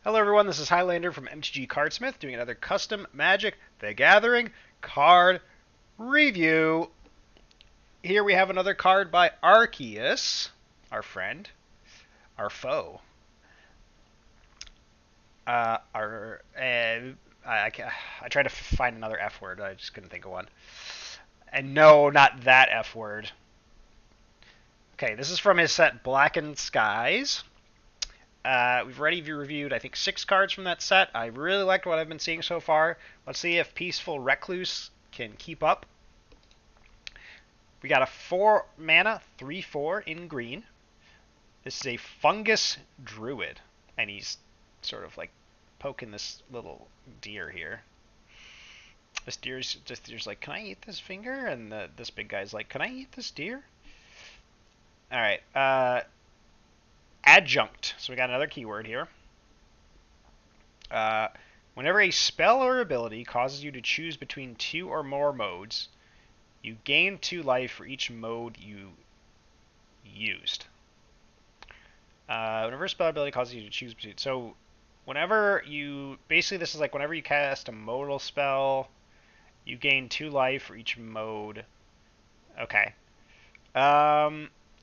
Hello everyone, this is Highlander from MTG Cardsmith doing another custom Magic the Gathering card review. Here we have another card by Arceus, our friend, our foe. I tried to find another F word, I just couldn't think of one. And no, not that F word. Okay, this is from his set Blackened Skies. We've already reviewed, I think, 6 cards from that set. I really liked what I've been seeing so far. Let's see if Peaceful Recluse can keep up. We got a 4 mana, 3/4 in green. This is a Fungus Druid, and he's sort of like poking this little deer here. This deer's like, can I eat this finger? And this big guy's like, can I eat this deer? All right. Adjunct. So we got another keyword here. Whenever a spell or ability causes you to choose between 2 or more modes, you gain 2 life for each mode you used. Whenever a spell or ability causes you to choose between... So, whenever you... Basically, this is like whenever you cast a modal spell, you gain 2 life for each mode. Okay.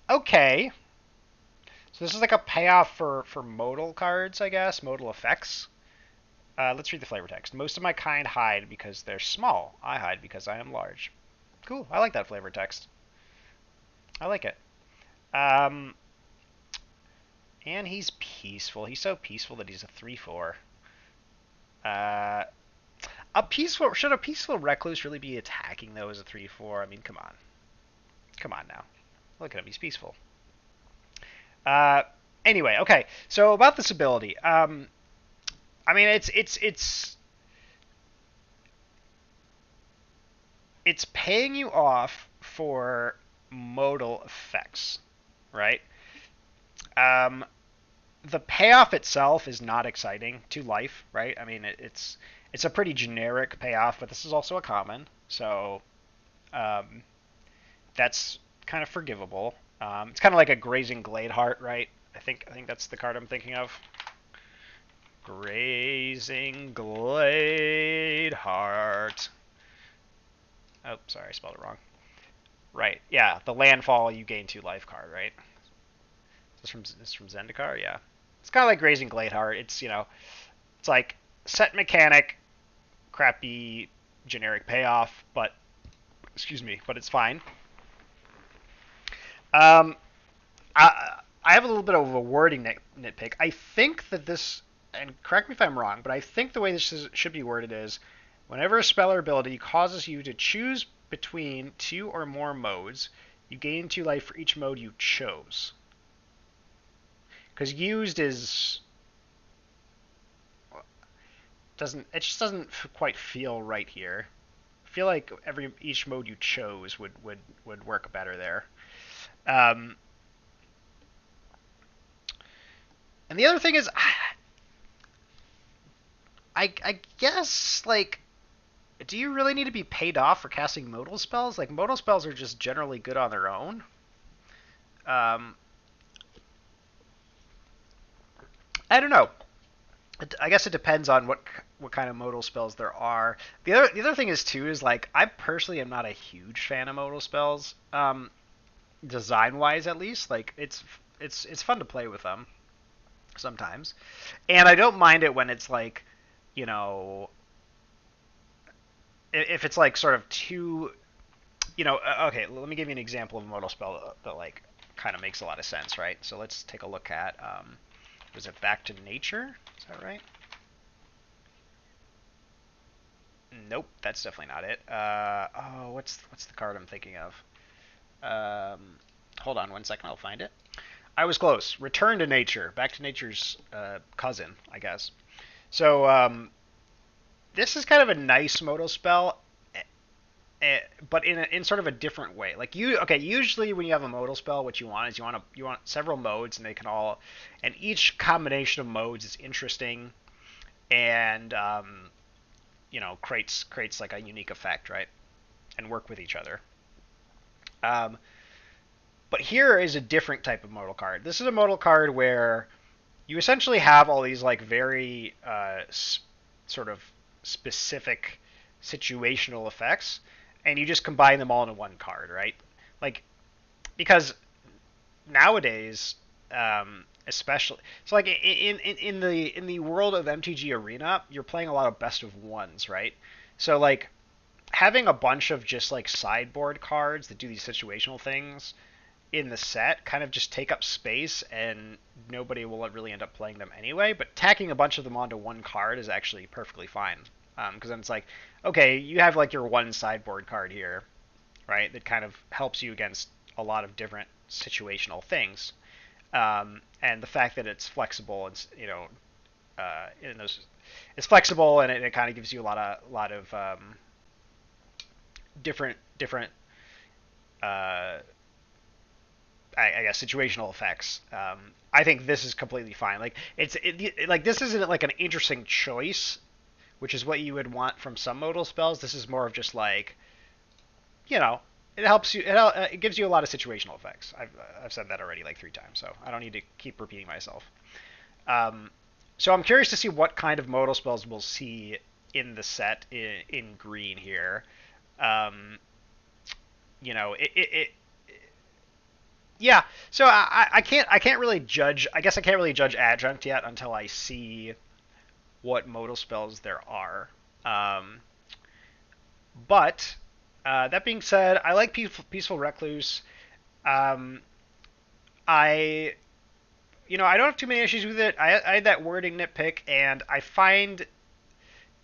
Okay. So this is like a payoff for modal cards, I guess. Modal effects. Let's read the flavor text. Most of my kind hide because they're small. I hide because I am large. Cool. I like that flavor text. I like it. And he's peaceful. He's so peaceful that he's a 3/4. Should a peaceful recluse really be attacking though as a 3/4? I mean, come on. Come on now. Look at him. He's peaceful. Anyway, okay. So about this ability. I mean, it's paying you off for modal effects, right? The payoff itself is not exciting to life, right? I mean, it's a pretty generic payoff, but this is also a common, so that's kind of forgivable. It's kind of like a Grazing Gladeheart, right? I think that's the card I'm thinking of. Grazing Gladeheart. Oh, sorry, I spelled it wrong. Right, yeah, the landfall you gain 2 life card, right? This from Zendikar, yeah. It's kind of like Grazing Gladeheart. It's it's like set mechanic, crappy generic payoff, but excuse me, but it's fine. Um, I have a little bit of a wording nitpick. I think that this, and correct me if I'm wrong, but I think the way this should be worded is, whenever a spell or ability causes you to choose between 2 or more modes, you gain 2 life for each mode you chose. Because used is it just doesn't quite feel right here. I feel like each mode you chose would work better there. And the other thing is, I guess, like, do you really need to be paid off for casting modal spells? Like, modal spells are just generally good on their own. I don't know. I guess it depends on what kind of modal spells there are. The other thing is too is, like, I personally am not a huge fan of modal spells. Design wise, at least, like, it's fun to play with them sometimes, and I don't mind it when it's like, you know, if it's like sort of too, okay, let me give you an example of a modal spell that like kind of makes a lot of sense, right? So let's take a look at was it Back to Nature? Is that right? Nope, that's definitely not it. Oh, what's the card I'm thinking of? Hold on 1 second, I'll find it. I was close. Return to Nature. Back to Nature's cousin, I guess. So this is kind of a nice modal spell, but in sort of a different way. Like, usually when you have a modal spell, what you want is you want several modes, and and each combination of modes is interesting, and creates like a unique effect, right? And work with each other. But here is a different type of modal card. This is a modal card where you essentially have all these like very sort of specific situational effects, and you just combine them all into one card, right? Like because nowadays, especially, so like in the world of MTG Arena, you're playing a lot of best of ones, right? So like having a bunch of just like sideboard cards that do these situational things in the set kind of just take up space and nobody will really end up playing them anyway. But tacking a bunch of them onto one card is actually perfectly fine. Because then it's like, okay, you have like your one sideboard card here, right? That kind of helps you against a lot of different situational things. And the fact that it's flexible, in those, it's flexible and it kind of gives you a lot of different I guess situational effects. I think this is completely fine. Like like this isn't like an interesting choice, which is what you would want from some modal spells. This is more of just like, you know, it helps you. It gives you a lot of situational effects. I've said that already like 3 times, so I don't need to keep repeating myself. Um, so I'm curious to see what kind of modal spells we'll see in the set in green here. Um, it yeah. So I can't really judge. I guess I can't really judge adjunct yet until I see what modal spells there are. Um, but that being said, I like Peaceful Recluse. Um, I I don't have too many issues with it. I had that wording nitpick, and I find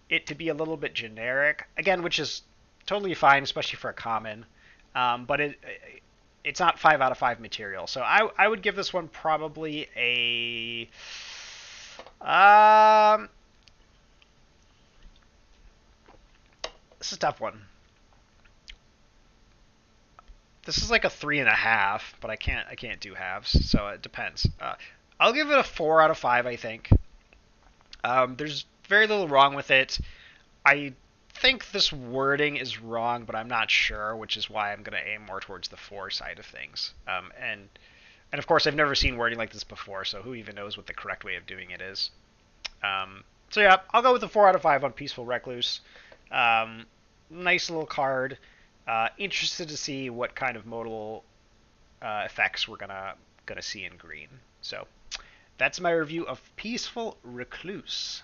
it to be a little bit generic again, which is totally fine, especially for a common. But it's not 5 out of 5 material. So I would give this one probably a this is a tough one. This is like a 3.5, but I can't do halves, so it depends. I'll give it a 4 out of 5. I think there's very little wrong with it. I think this wording is wrong, but I'm not sure, which is why I'm going to aim more towards the 4 side of things. And of course, I've never seen wording like this before, so who even knows what the correct way of doing it is? So yeah, I'll go with the 4 out of 5 on Peaceful Recluse. Nice little card. Interested to see what kind of modal effects we're gonna see in green. So that's my review of Peaceful Recluse.